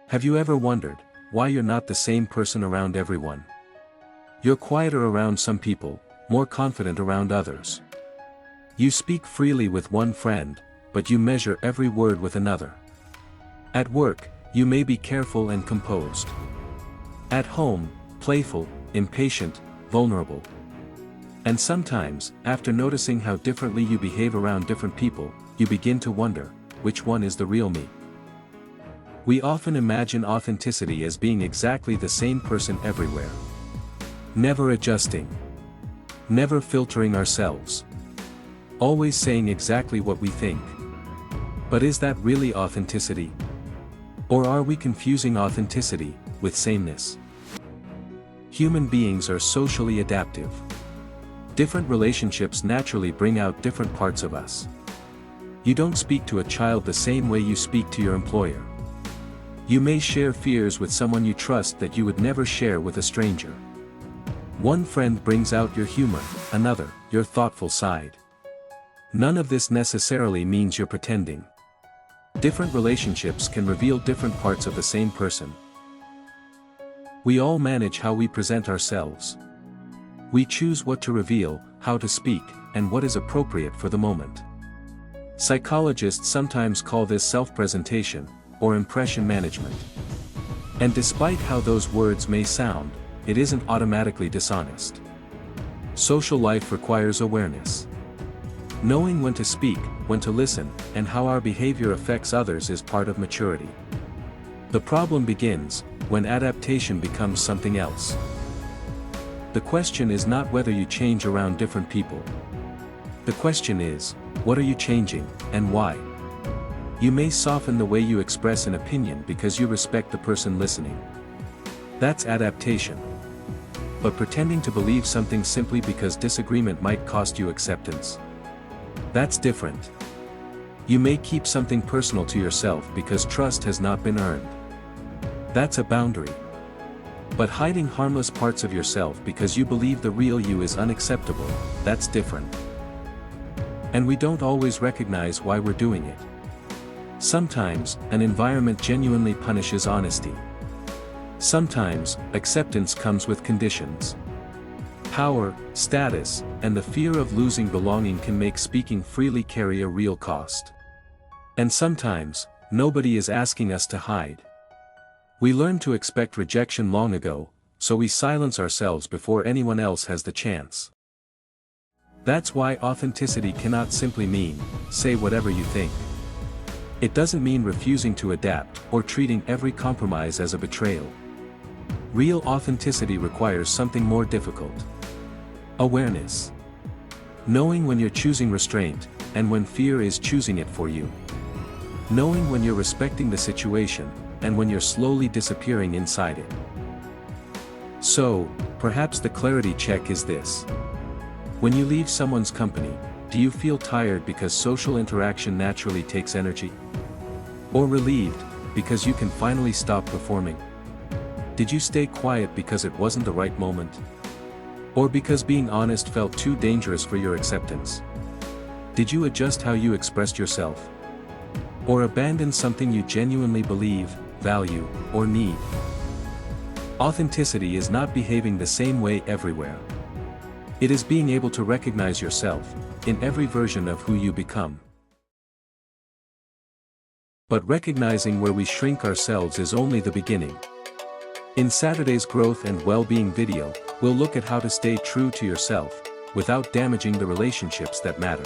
Have you ever wondered why you're not the same person around everyone? You're quieter around some people, more confident around others. You speak freely with one friend, but you measure every word with another. At work, you may be careful and composed. At home, playful, impatient, vulnerable. And sometimes, after noticing how differently you behave around different people, you begin to wonder, which one is the real me? We often imagine authenticity as being exactly the same person everywhere. Never adjusting. Never filtering ourselves. Always saying exactly what we think. But is that really authenticity? Or are we confusing authenticity with sameness? Human beings are socially adaptive. Different relationships naturally bring out different parts of us. You don't speak to a child the same way you speak to your employer. You may share fears with someone you trust that you would never share with a stranger. One friend brings out your humor, another, your thoughtful side. None of this necessarily means you're pretending. Different relationships can reveal different parts of the same person. We all manage how we present ourselves. We choose what to reveal, how to speak, and what is appropriate for the moment. Psychologists sometimes call this self-presentation, or impression management. And despite how those words may sound, it isn't automatically dishonest. Social life requires awareness. Knowing when to speak, when to listen, and how our behavior affects others is part of maturity. The problem begins when adaptation becomes something else. The question is not whether you change around different people. The question is, what are you changing, and why? You may soften the way you express an opinion because you respect the person listening. That's adaptation. But pretending to believe something simply because disagreement might cost you acceptance. That's different. You may keep something personal to yourself because trust has not been earned. That's a boundary. But hiding harmless parts of yourself because you believe the real you is unacceptable, that's different. And we don't always recognize why we're doing it. Sometimes, an environment genuinely punishes honesty. Sometimes, acceptance comes with conditions. Power, status, and the fear of losing belonging can make speaking freely carry a real cost. And sometimes, nobody is asking us to hide. We learned to expect rejection long ago, so we silence ourselves before anyone else has the chance. That's why authenticity cannot simply mean, say whatever you think. It doesn't mean refusing to adapt or treating every compromise as a betrayal. Real authenticity requires something more difficult. Awareness. Knowing when you're choosing restraint, and when fear is choosing it for you. Knowing when you're respecting the situation, and when you're slowly disappearing inside it. So, perhaps the clarity check is this. When you leave someone's company, do you feel tired because social interaction naturally takes energy? Or relieved, because you can finally stop performing? Did you stay quiet because it wasn't the right moment? Or because being honest felt too dangerous for your acceptance? Did you adjust how you expressed yourself? Or abandon something you genuinely believe, value, or need? Authenticity is not behaving the same way everywhere. It is being able to recognize yourself, in every version of who you become. But recognizing where we shrink ourselves is only the beginning. In Saturday's Growth and Well-Being video, we'll look at how to stay true to yourself, without damaging the relationships that matter.